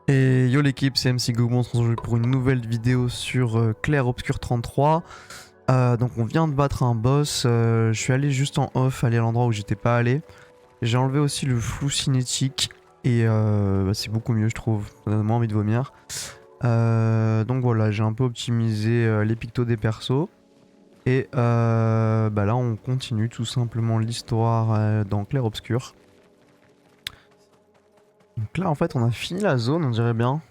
Et yo l'équipe, c'est MC Gobon, on se retrouve pour une nouvelle vidéo sur Clair Obscur 33. Donc on vient de battre un boss, je suis allé juste en off, aller à l'endroit où j'étais pas allé. J'ai enlevé aussi le flou cinétique et c'est beaucoup mieux je trouve, ça donne moins envie de vomir. Donc voilà, j'ai un peu optimisé les pictos des persos. Et là on continue tout simplement l'histoire dans Clair Obscur. Donc là en fait on a fini la zone on dirait bien.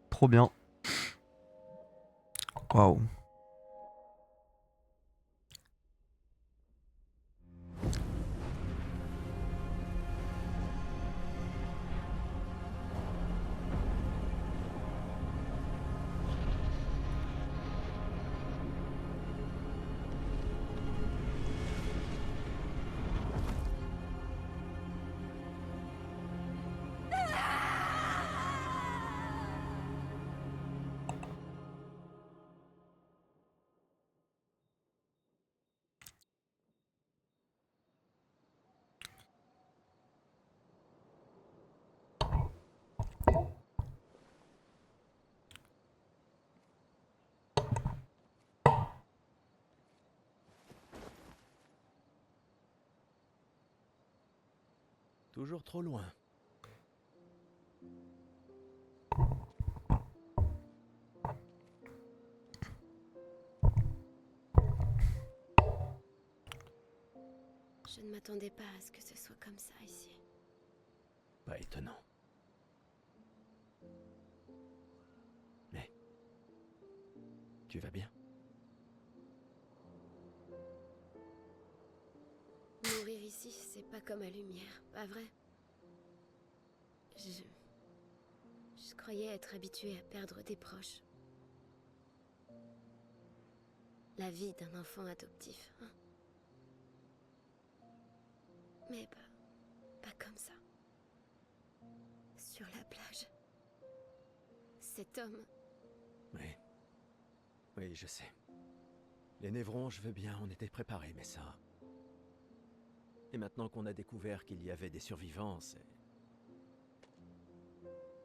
Trop bien. Waouh. Toujours trop loin. Je ne m'attendais pas à ce que ce soit comme ça ici. Pas étonnant. Mais... tu vas bien? Mourir ici, c'est pas comme à Lumière, pas vrai? Je croyais être habituée à perdre des proches. La vie d'un enfant adoptif, hein. Mais pas comme ça. Sur la plage. Cet homme... Oui. Oui, je sais. Les névrons, je veux bien, on était préparés, mais ça... Et maintenant qu'on a découvert qu'il y avait des survivants, c'est...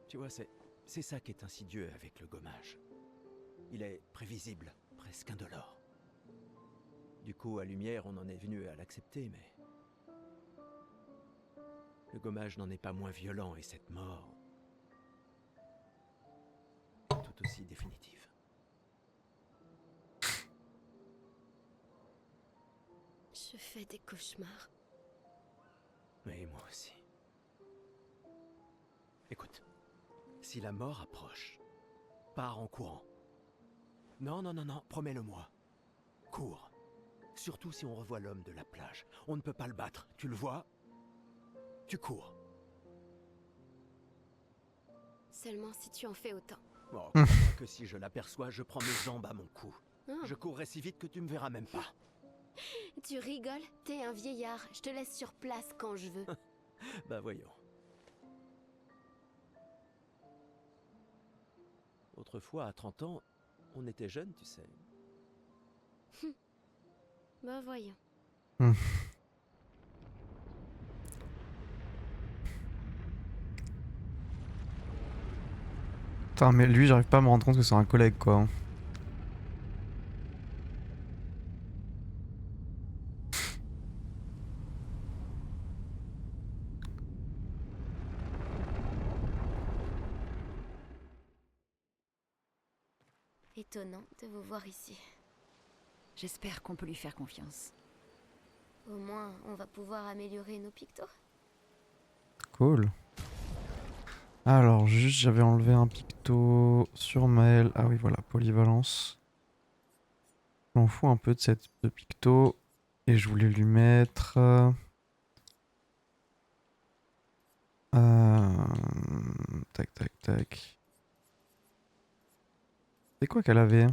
Tu vois, c'est ça qui est insidieux avec le gommage. Il est prévisible, presque indolore. Du coup, à Lumière, on en est venu à l'accepter, mais... le gommage n'en est pas moins violent, et cette mort... tout aussi définitive. Je fais des cauchemars. Oui, moi aussi. Écoute, si la mort approche, pars en courant. Non, non, non, non, promets-le-moi. Cours. Surtout si on revoit l'homme de la plage. On ne peut pas le battre, tu le vois? Tu cours. Seulement si tu en fais autant. Oh, crois-moi que si je l'aperçois, je prends mes jambes à mon cou. Oh, Je courrai si vite que tu me verras même pas. tu rigoles? T'es un vieillard. Je te laisse sur place quand je veux. Bah voyons. Autrefois, à 30 ans, on était jeunes, tu sais. Bah voyons. Putain, mais lui, j'arrive pas à me rendre compte que c'est un collègue, quoi. Étonnant de vous voir ici. J'espère qu'on peut lui faire confiance. Au moins, on va pouvoir améliorer nos pictos. Cool. Alors, juste, j'avais enlevé un picto sur Maël. Ah oui, voilà, polyvalence. Je m'en fous un peu de cette de picto. Et je voulais lui mettre... tac, tac, tac. C'est quoi qu'elle avait?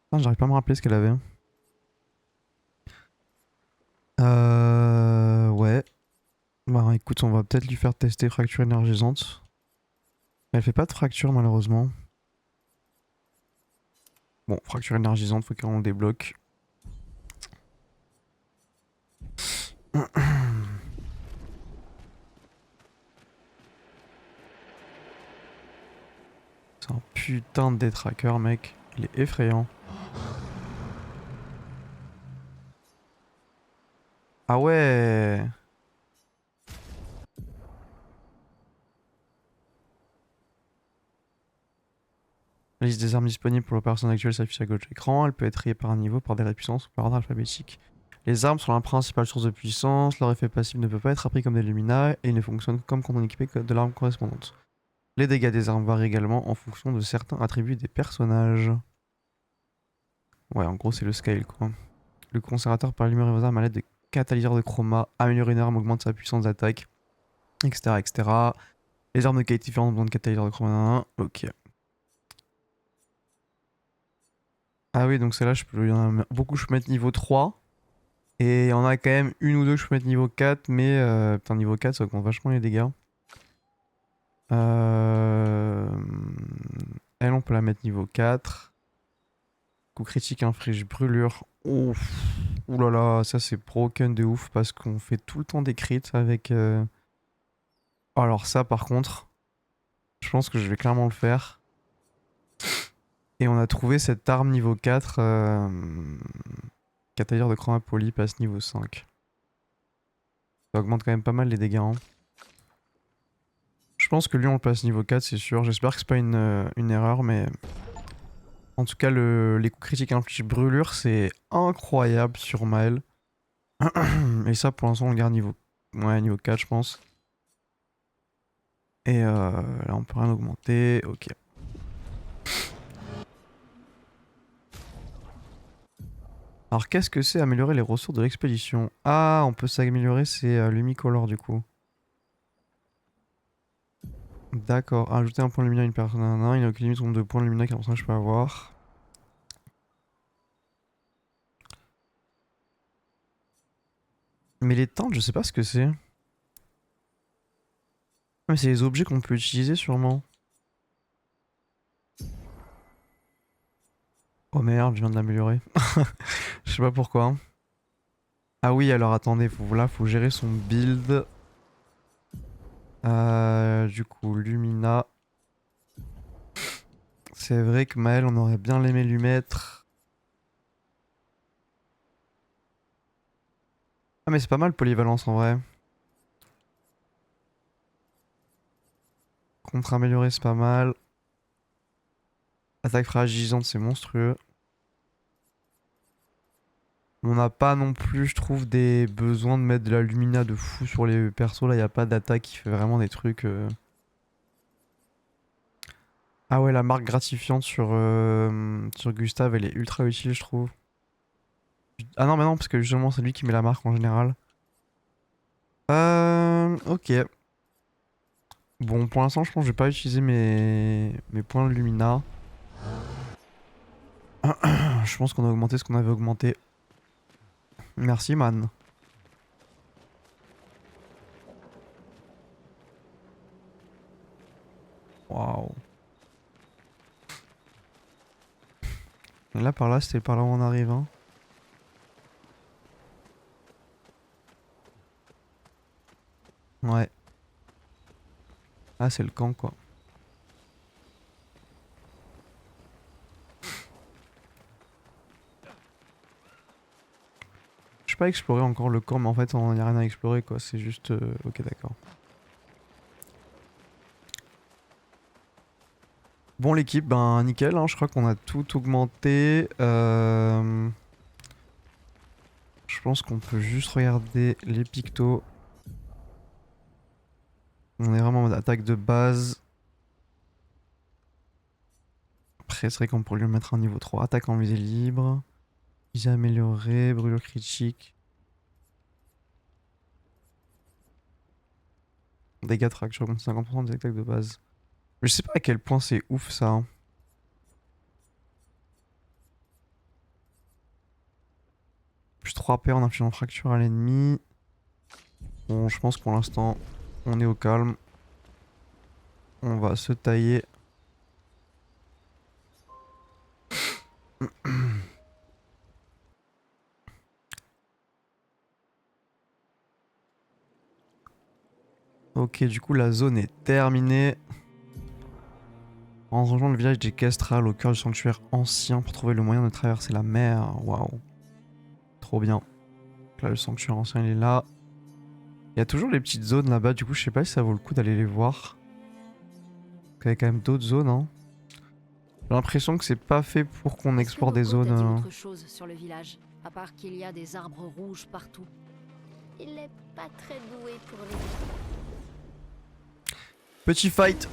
Putain, j'arrive pas à me rappeler ce qu'elle avait. Ouais. Bah écoute, on va peut-être lui faire tester fracture énergisante. Elle fait pas de fracture malheureusement. Bon, fracture énergisante, faut qu'on le débloque. C'est un putain de détraqueur, mec. Il est effrayant. Ah ouais. La liste des armes disponibles pour l'opération actuelle s'affiche à gauche de l'écran. Elle peut être triée par un niveau, par des puissance ou par ordre alphabétique. Les armes sont la principale source de puissance. Leur effet passif ne peut pas être appris comme des lumina et ne fonctionne comme quand on est équipé de l'arme correspondante. Les dégâts des armes varient également en fonction de certains attributs des personnages. Ouais, en gros, c'est le scale quoi. Le conservateur peut allumer vos armes à l'aide de catalyseurs de chroma. Améliorer une arme augmente sa puissance d'attaque, etc., etc. Les armes de qualité différente ont besoin de catalyseurs de chroma. Ok. Ah oui, donc celle-là, il y en a beaucoup que je peux mettre niveau 3. Et il y en a quand même une ou deux que je peux mettre niveau 4, mais putain, niveau 4, ça augmente vachement les dégâts. Elle, on peut la mettre niveau 4. Coup critique inflige brûlure. Ouf. Ouh là là, ça c'est broken de ouf parce qu'on fait tout le temps des crits avec... Alors ça par contre, je pense que je vais clairement le faire. Et on a trouvé cette arme niveau 4. Catalyseur de chroma poly passe niveau 5. Ça augmente quand même pas mal les dégâts. Hein. Je pense que lui on le passe niveau 4 c'est sûr. J'espère que c'est pas une erreur mais... En tout cas les coups critiques infligent brûlure c'est incroyable sur Maël. Et ça pour l'instant on le garde niveau... Ouais, niveau 4 je pense. Et là on peut rien augmenter. Ok. Alors qu'est-ce que c'est améliorer les ressources de l'expédition? Ah, on peut s'améliorer, c'est l'Humicolor du coup. D'accord, ajouter un point de lumière à une personne. Il n'y a aucune limite au nombre de points de lumière qu'un personnage peut avoir. Mais les tentes, je sais pas ce que c'est. Mais c'est les objets qu'on peut utiliser sûrement. Oh merde, je viens de l'améliorer. Je sais pas pourquoi. Hein. Ah oui, alors attendez, là, faut gérer son build. Du coup, Lumina. C'est vrai que Maël, on aurait bien aimé lui mettre. Ah mais c'est pas mal polyvalence en vrai. Contre amélioré, c'est pas mal. Attaque fragilisante, c'est monstrueux. On n'a pas non plus, je trouve, des besoins de mettre de la lumina de fou sur les persos. Là, il n'y a pas d'attaque qui fait vraiment des trucs... Ah ouais, la marque gratifiante sur Gustave, elle est ultra utile, je trouve. Ah non, mais non, parce que justement, c'est lui qui met la marque en général. Ok. Bon, pour l'instant, je pense que je vais pas utiliser mes points de lumina. Je pense qu'on a augmenté ce qu'on avait augmenté. Merci, man. Waouh. Et là, par là, c'était par là où on arrive, hein. Ouais. Ah, c'est le camp, quoi. Je pas explorer encore le camp, mais en fait, on n'y a rien à explorer, quoi. C'est juste... Ok, d'accord. Bon, l'équipe, ben, nickel, hein. Je crois qu'on a tout augmenté. Je pense qu'on peut juste regarder les pictos. On est vraiment en mode attaque de base. Après, c'est vrai qu'on pourrait lui mettre un niveau 3. Attaque en visée libre. Visée améliorée, brûlure critique. Dégâts de fracture, augmente 50% des attaques de base. Mais je sais pas à quel point c'est ouf ça. Hein. Plus 3 paires en infligeant fracture à l'ennemi. Bon, je pense que pour l'instant, on est au calme. On va se tailler. Ok, du coup la zone est terminée. En rejoignant le village des Kestrel au cœur du sanctuaire ancien pour trouver le moyen de traverser la mer. Waouh. Trop bien. Donc là le sanctuaire ancien il est là. Il y a toujours les petites zones là-bas, du coup je sais pas si ça vaut le coup d'aller les voir. Il y a quand même d'autres zones hein. J'ai l'impression que c'est pas fait pour qu'on Est-ce que explore des Noko t'a dit zones. autre chose sur le village, à part qu'il y a des arbres rouges partout. Il est pas très doué pour les... Petit fight.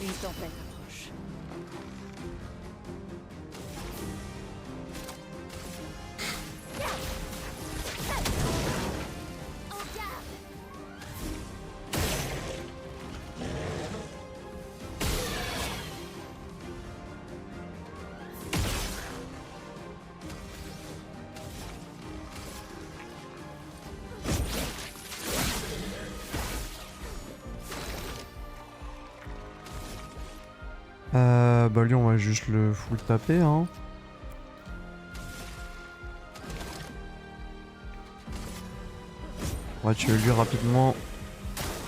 Une tempête approche. Bah lui on va juste le full taper hein. On va tuer lui rapidement.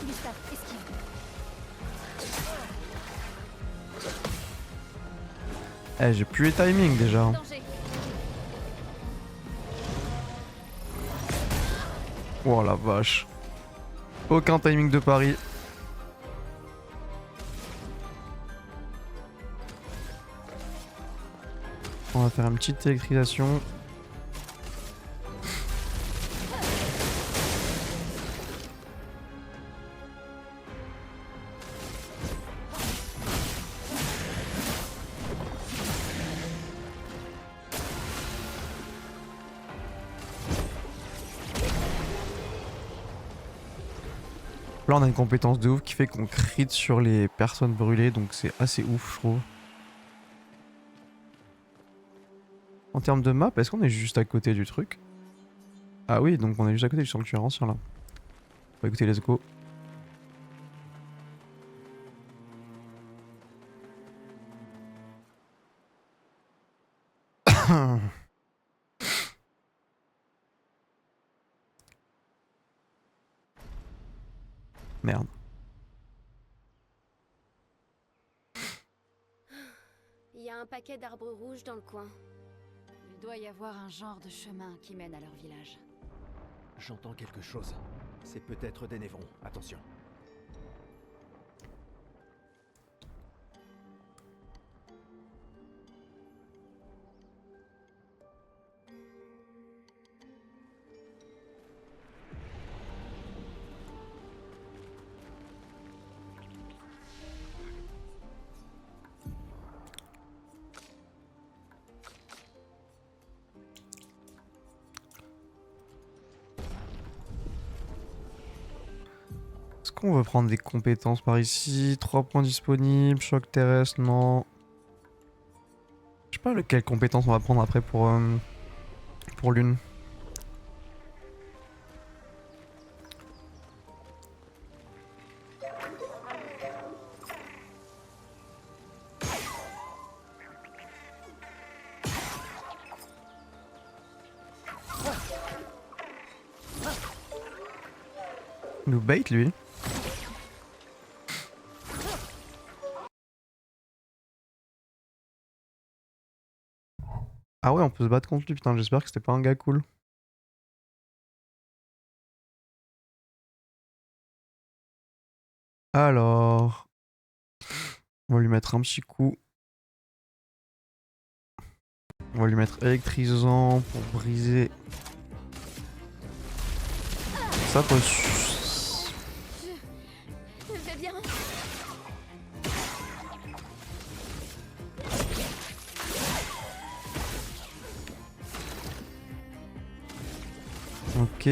Gustave, esquive. Eh j'ai plus les timings déjà. Danger. Oh la vache. Aucun timing de pari. On va faire une petite électrisation. Là on a une compétence de ouf qui fait qu'on crit sur les personnes brûlées, donc c'est assez ouf je trouve. En termes de map, est-ce qu'on est juste à côté du truc? Ah oui, donc on est juste à côté du sanctuaire ancien là. Bah écoutez, let's go. Merde. Il y a un paquet d'arbres rouges dans le coin. Il doit y avoir un genre de chemin qui mène à leur village. J'entends quelque chose. C'est peut-être des névrons. Attention. Est-ce qu'on veut prendre des compétences par ici? 3 points disponibles, choc terrestre, non. Je sais pas lequel compétence on va prendre après pour l'une. Il nous bait lui. Ah ouais, on peut se battre contre lui, putain, j'espère que c'était pas un gars cool. Alors... On va lui mettre un petit coup. On va lui mettre électrisant pour briser. Ça peut... Je vais bien. Ok.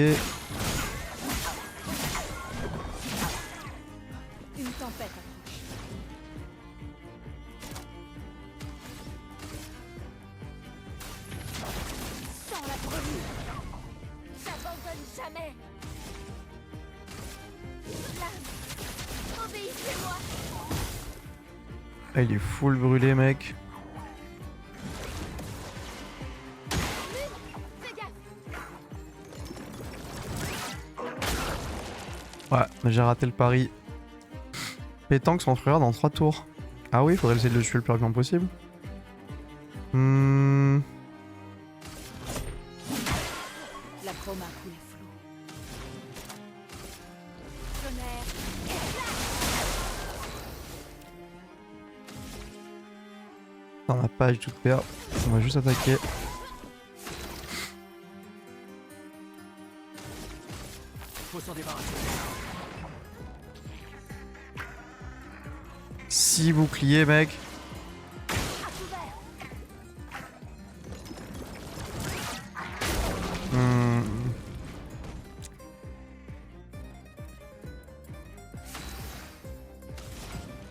Une tempête approche. Sans la brûlure. J'abandonne jamais. Flamme. Obéissez-moi. Ah, il est full brûlé, mec. Fais gaffe. Ouais, mais j'ai raté le pari. Pétanque se construira dans 3 tours. Ah oui, faudrait essayer de le tuer le plus rapidement possible. La chroma coule à flot. Tonnerre. On n'a pas du tout de PA. On va juste attaquer. Faut s'en débarrasser. 6 boucliers, mec.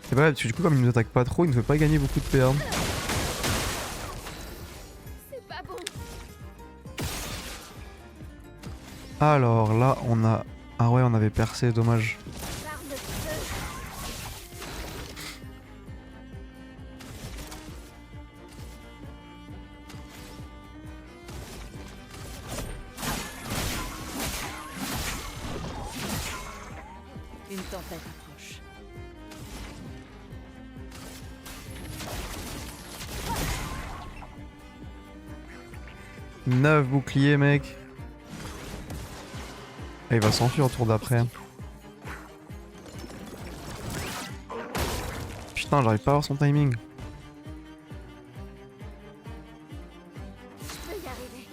C'est pas grave, parce que du coup, comme il nous attaque pas trop, il ne fait pas gagner beaucoup de PA. C'est pas bon. Alors là, on a... Ah ouais, on avait percé, dommage. Barre de feu. 'Une tempête approche. « 9 boucliers, mec. Et il va s'enfuir au tour d'après. Putain, j'arrive pas à avoir son timing. Je peux y arriver.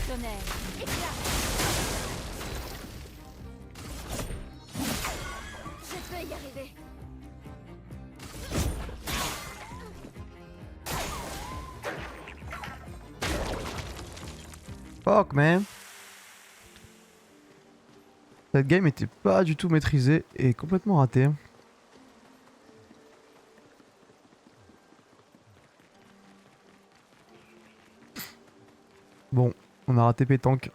Tonnerre. Éclat. Je peux y arriver. Fuck, man. Cette game était pas du tout maîtrisée et complètement ratée. Bon, on a raté pétanque.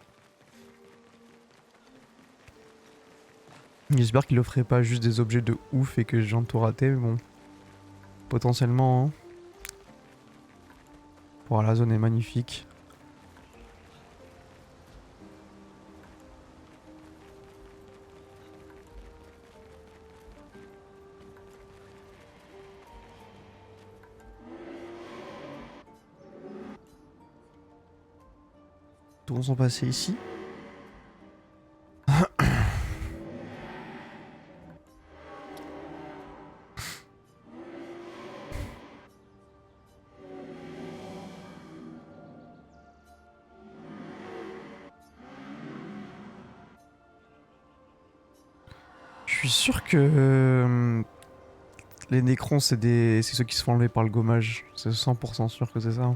J'espère qu'il offrait pas juste des objets de ouf et que j'ai tout raté, mais bon. Potentiellement, hein. Voilà, la zone est magnifique. Tout sont passés ici. Je suis sûr que les Nécrons c'est ceux qui se font enlever par le gommage. C'est 100% sûr que c'est ça.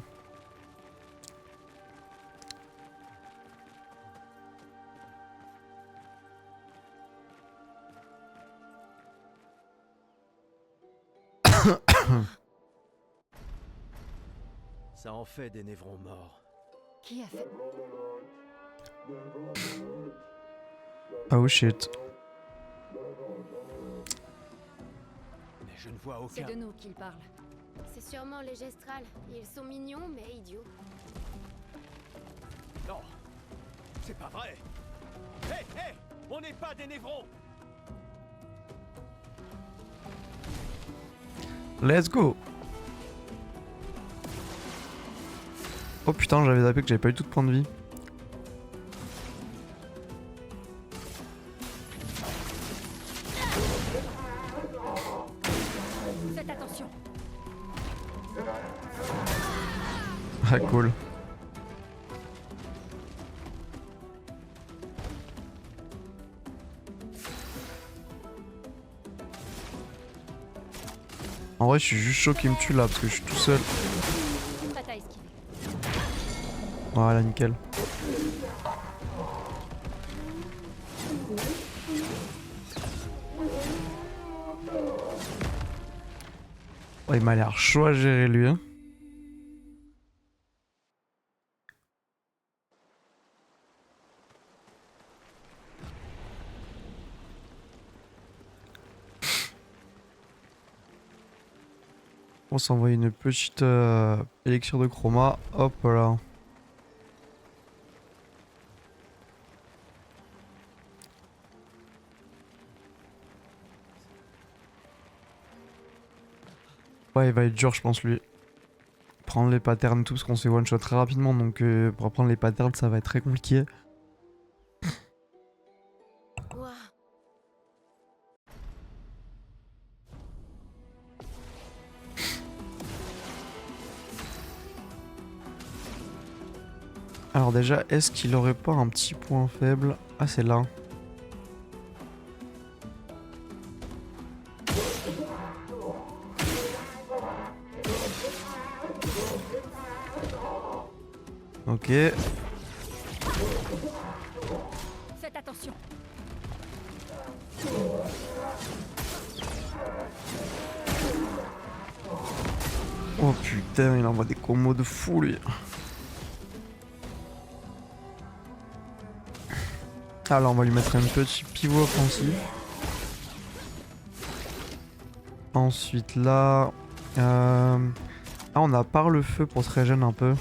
Ça en fait des névrons morts. Qui a fait? Oh shit. Mais je ne vois C'est aucun. de nous qu'il parle. C'est sûrement les gestrales. Ils sont mignons mais idiots. Non, c'est pas vrai. Hé, hé, on n'est pas des névrons. Let's go. Oh putain, j'avais zappé que j'avais pas eu tout de points de vie. Faites attention. Ah cool. En vrai, je suis juste chaud qu'il me tue là parce que je suis tout seul. Prête à esquiver. Voilà, nickel. Oh, il m'a l'air chaud à gérer lui. Hein. On s'envoie une petite élixir de chroma. Hop là. Ouais, il va être dur, je pense, lui. Prendre les patterns et tout, parce qu'on s'est one-shot très rapidement, donc pour apprendre les patterns, ça va être très compliqué. Ouah. Alors déjà, est-ce qu'il aurait pas un petit point faible? Ah, c'est là. Ok. Faites attention. Oh putain, il envoie des combos de fou lui. Alors on va lui mettre un petit pivot offensif. Ensuite là... Ah, on a par le feu pour se régénérer un peu.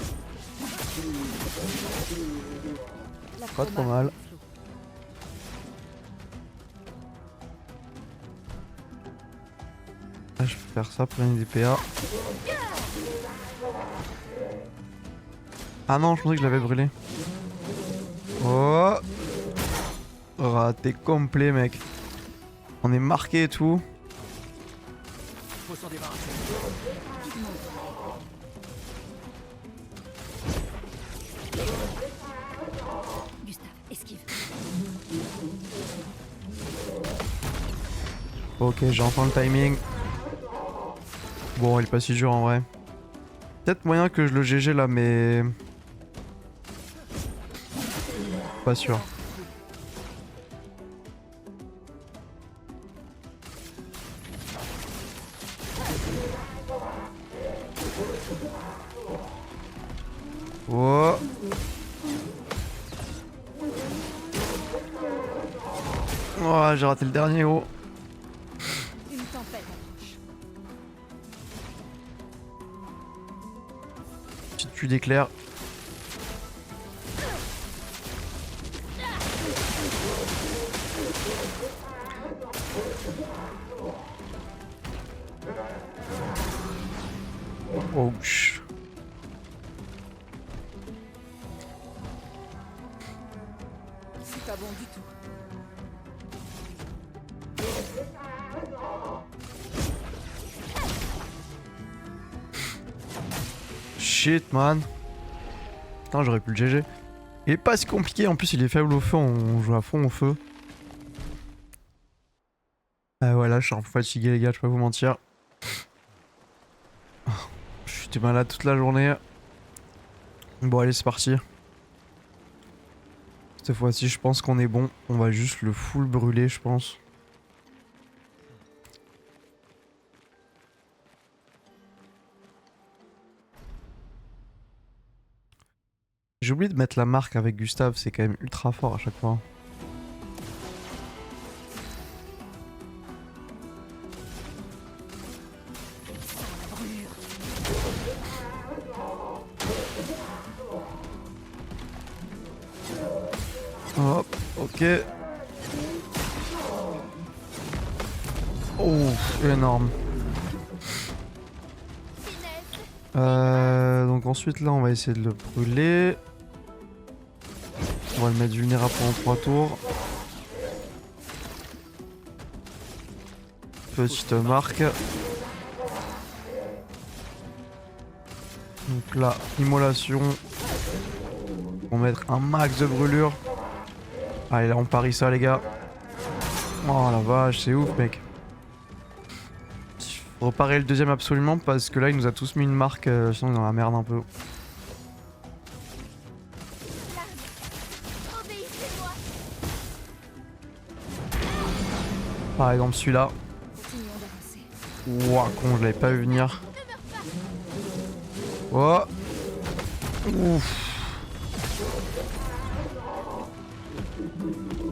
Pas trop mal. Là, je vais faire ça pour gagner des PA. Ah non, je pensais que je l'avais brûlé. Oh, raté complet, mec. On est marqué et tout. Faut s'en débarrasser. Gustave, esquive. Ok, j'ai enfin le timing. Bon, il est pas si dur en vrai. Peut-être moyen que je le GG là, mais... Pas sûr. Oh. Oh, j'ai raté le dernier haut. Une tempête approche. Petite pluie d'éclairs. Oh, chut. C'est pas bon du tout. Shit, man. Putain, j'aurais pu le GG. Il est pas si compliqué, en plus il est faible au feu, on joue à fond au feu. Ah voilà, je suis un peu fatigué les gars, je peux pas vous mentir. J'étais malade toute la journée. Bon allez, c'est parti. Cette fois-ci, je pense qu'on est bon. On va juste le full brûler, je pense. J'ai oublié de mettre la marque avec Gustave, c'est quand même ultra fort à chaque fois. Hop, ok. Oh, énorme. Donc ensuite là on va essayer de le brûler. On va le mettre vulnérable pendant 3 tours. Petite marque. Donc là, immolation. On va mettre un max de brûlure. Allez là on parie ça les gars. Oh la vache, c'est ouf mec. Faut reparer le deuxième absolument parce que là il nous a tous mis une marque, sinon on est dans la merde un peu. Obéissez-moi. Par exemple celui-là. Continuons d'avancer. Ouah con, je l'avais pas vu venir. Oh. Ouf.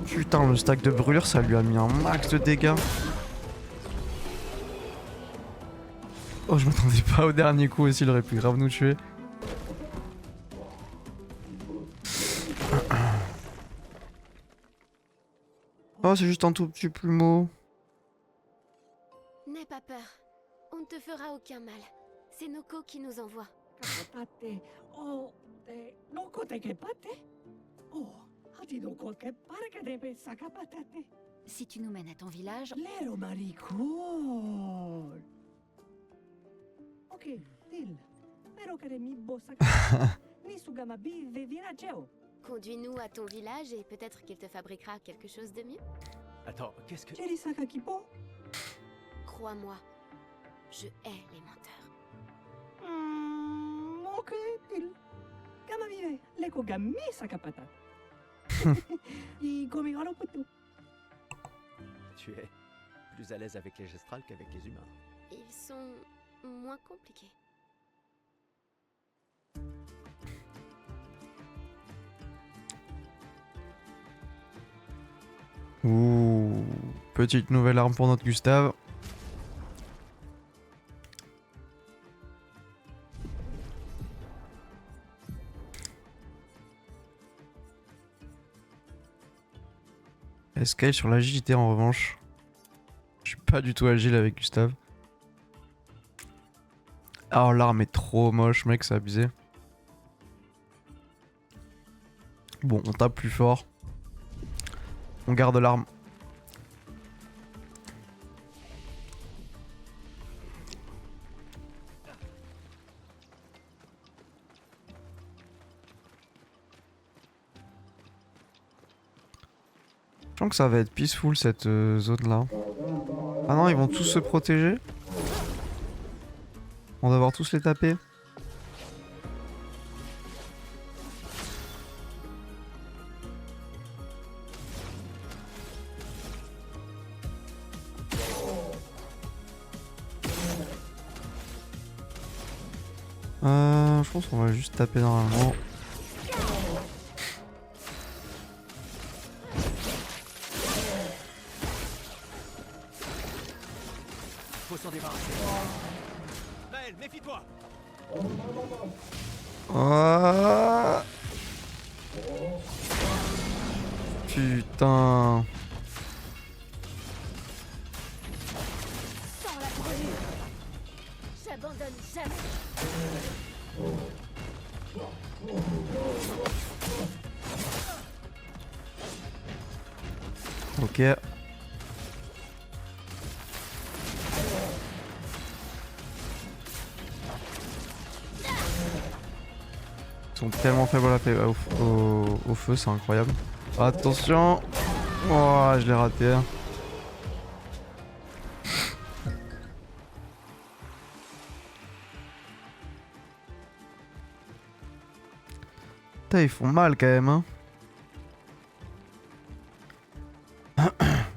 Putain, le stack de brûlure ça lui a mis un max de dégâts. Oh, je m'attendais pas au dernier coup aussi, il aurait pu grave nous tuer. Oh, c'est juste un tout petit plumeau. N'aie pas peur. On ne te fera aucun mal. C'est Noko qui nous envoie. Kapotate o de noko te kepate? Oh, hati noko ke parke debe sakapatate. Si tu nous mènes à ton village, Lero mari cool. Ok, deal. Pero que mi bossa ni sugama bive virageo. Conduis-nous à ton village et peut-être qu'il te fabriquera quelque chose de mieux. Attends, qu'est-ce que... Jeri saka kipo? Crois-moi, je hais les menteurs. Ok, deal. Gama vive, leko ga mi sakapata. I gomi garo putu. Tu es plus à l'aise avec les gestrales qu'avec les humains. Ils sont moins compliqués. Ouh, petite nouvelle arme pour notre Gustave. Escale sur l'agilité en revanche. Je suis pas du tout agile avec Gustave. Oh, l'arme est trop moche, mec, c'est abusé. Bon, on tape plus fort. On garde l'arme. Je sens que ça va être peaceful cette zone là. Ah non, ils vont tous se protéger. On va devoir tous les taper. Je pense qu'on va juste taper normalement. Faut s'en débarrasser. Maël, méfie-toi. Ah putain. Sans la brûlure, j'abandonne jamais. Ok. Ils sont tellement faibles au feu, c'est incroyable. Attention. Oh, je l'ai raté. Putain, ils font mal quand même, hein.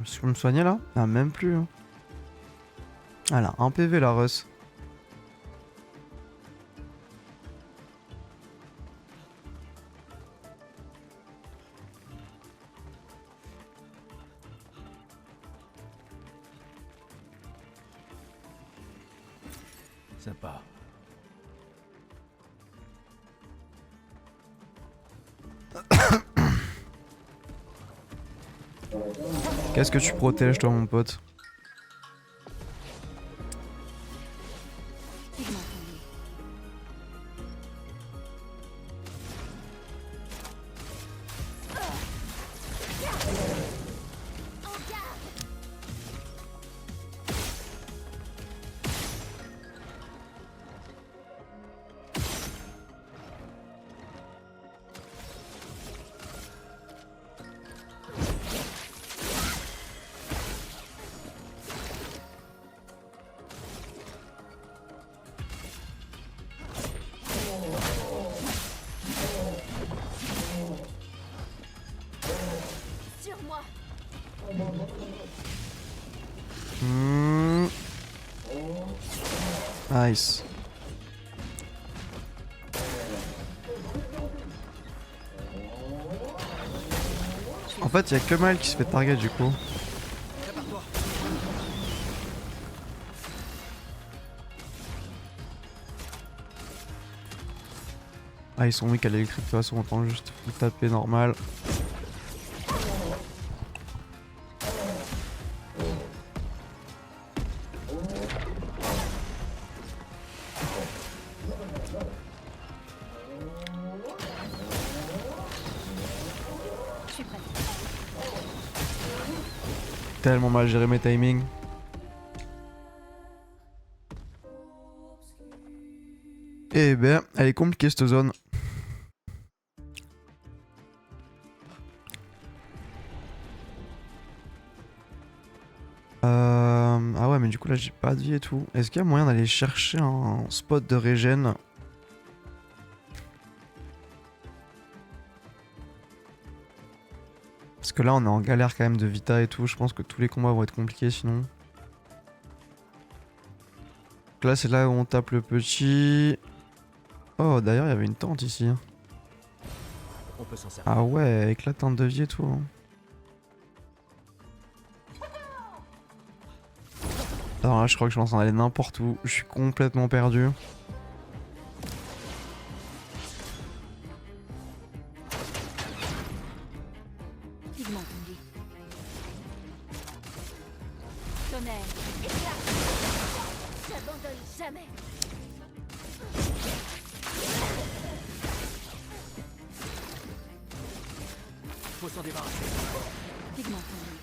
Je peux me soigner là? Ah, même plus. Hein. Elle a un PV la Russ. Sympa. Qu'est-ce que tu protèges toi mon pote? pigment fondu. Sur moi. Nice. En fait, il y a que Mal qui se fait target du coup. Prépare-toi. Ah, ils sont weak à l'électrique, de toute façon, autant juste le taper normal. Je suis prête. Tellement mal géré mes timings. Eh ben, elle est compliquée cette zone. Ah ouais, mais du coup là j'ai pas de vie et tout. Est-ce qu'il y a moyen d'aller chercher un spot de régène? Parce que là on est en galère quand même de vita et tout. Je pense que tous les combats vont être compliqués sinon. Donc là c'est là où on tape le petit. Oh d'ailleurs il y avait une tente ici. On peut s'en servir. Ah ouais, avec la tente de vie et tout. Hein. Alors là je crois que je pense en aller n'importe où. Je suis complètement perdu. Pigment tendu. Tonnerre. J'abandonne jamais. Faut s'en débarrasser. Pigment tendu.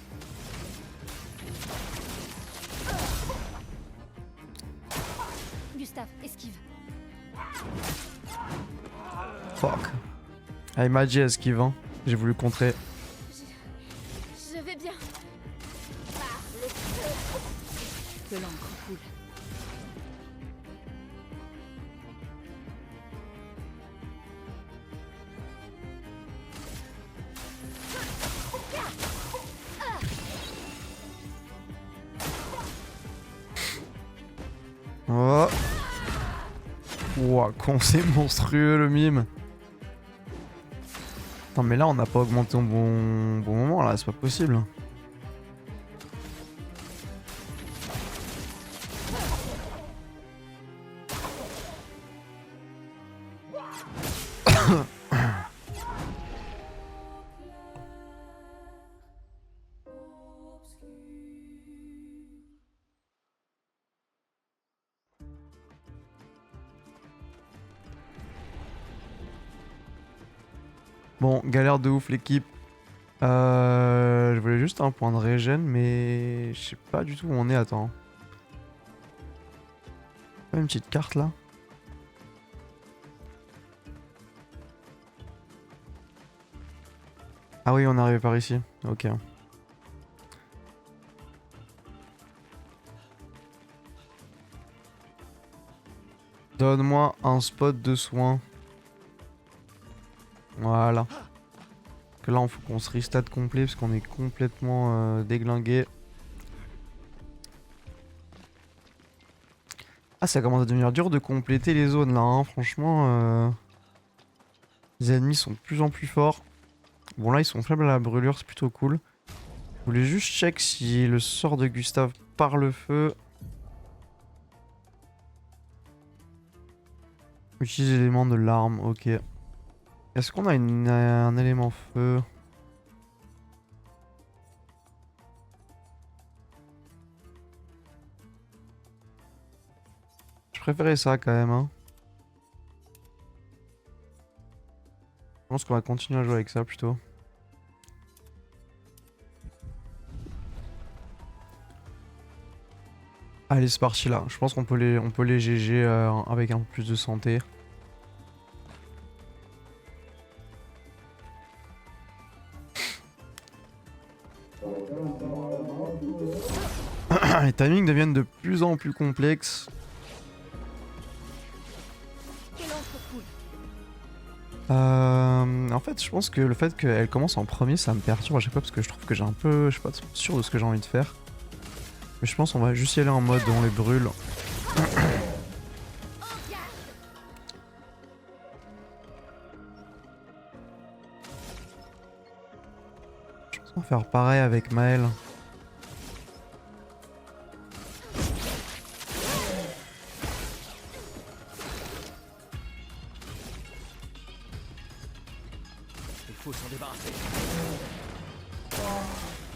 Gustave, esquive. Fuck. Ah il m'a dit esquive hein. J'ai voulu contrer. Je vais bien. Que l'encre coule. Oh. Ouah, con, c'est monstrueux le mime. Non mais là on n'a pas augmenté au bon moment là, c'est pas possible. Bon, galère de ouf l'équipe. Je voulais juste un point de régène, mais je sais pas du tout où on est. Attends. Pas une petite carte là? Ah oui, on est arrivé par ici. Ok. Donne-moi un spot de soin. Voilà. Que là, il faut qu'on se restart complet parce qu'on est complètement déglingué. Ah, ça commence à devenir dur de compléter les zones là. Hein. Franchement, les ennemis sont de plus en plus forts. Bon, là, ils sont faibles à la brûlure, c'est plutôt cool. Je voulais juste check si le sort de Gustave par le feu. Utilise l'élément de l'arme, ok. Est-ce qu'on a un élément feu? Je préférais ça quand même. Hein. Je pense qu'on va continuer à jouer avec ça plutôt. Allez, c'est parti là. Je pense qu'on peut les GG avec un peu plus de santé. Les timings deviennent de plus en plus complexes. Que l'encre coule. En fait, je pense que le fait qu'elle commence en premier, ça me perturbe à chaque fois parce que je trouve que j'ai un peu, je suis pas sûr de ce que j'ai envie de faire. Mais je pense qu'on va juste y aller en mode on les brûle. Je pense qu'on va faire pareil avec Maël. faut s'en débarrasser.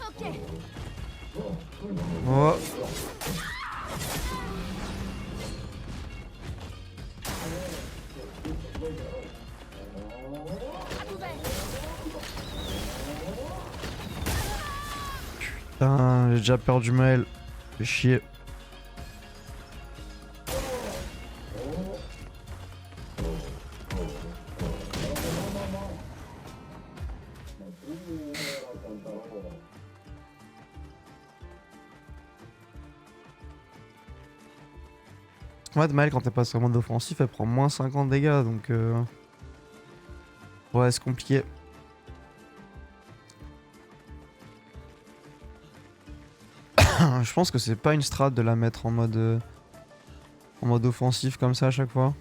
Ok. Oh. Putain, j'ai déjà perdu Maël. Fais chier. En fait, Maël, quand elle passe en mode offensif, elle prend moins 50 dégâts, donc ouais, c'est compliqué. Je pense que c'est pas une strat de la mettre en mode offensif comme ça à chaque fois.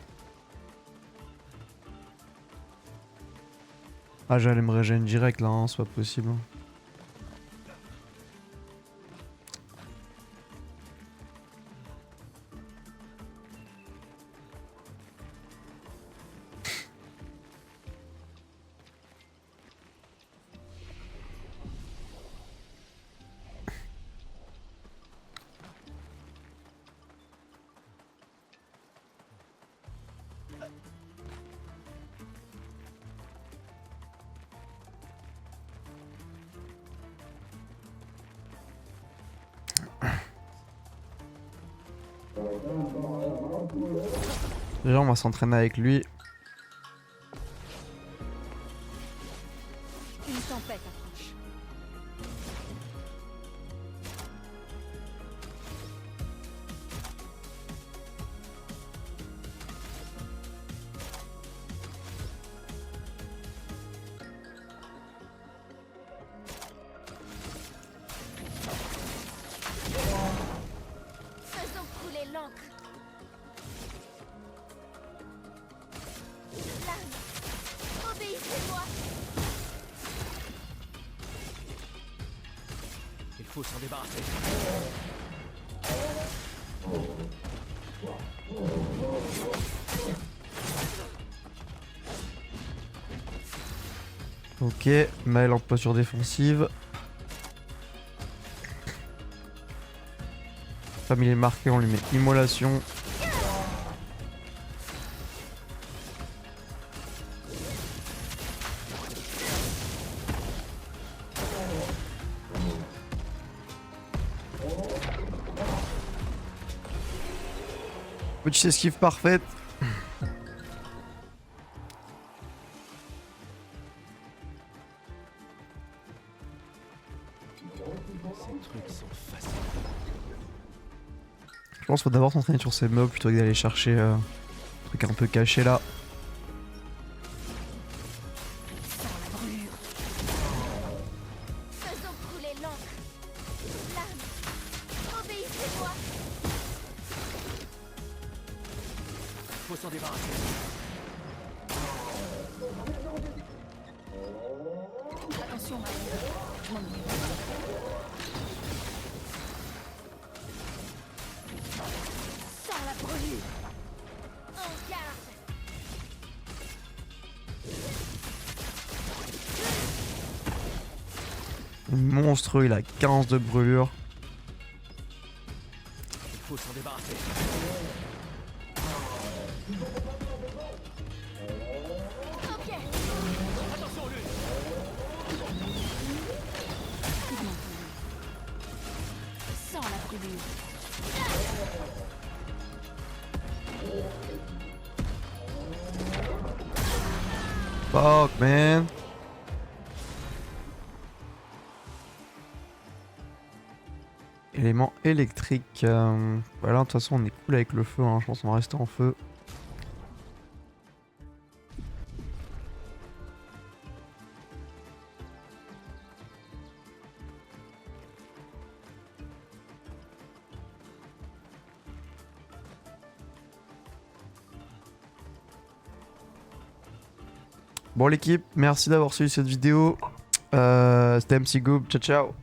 Ah, j'allais me régénérer direct là, hein, c'est pas possible. Déjà, on va s'entraîner avec lui. Une tempête approche. Faisons couler l'encre. Lame, obéissez-moi. Il faut s'en débarrasser. Ok, Maël en posture défensive. Comme il est marqué, on lui met immolation. Petite esquive parfaite. Ces trucs sont faciles. Je pense qu'il faut d'abord s'entraîner sur ces mobs plutôt que d'aller chercher un truc un peu caché là. Faisons couler l'encre. Lame, obéissez-moi. Faut s'en débarrasser. Attention, Maël. Je m'en occupe. Sans la brûlure. En garde. Monstrueux, il a 15 de brûlure. Il faut s'en débarrasser. Ok. Attention, lui. Sans la brûlure. Fuck man. Élément électrique. Voilà, de toute façon on est cool avec le feu, hein. Je pense qu'on va rester en feu. Bon l'équipe, merci d'avoir suivi cette vidéo. C'était MC Goob, ciao ciao.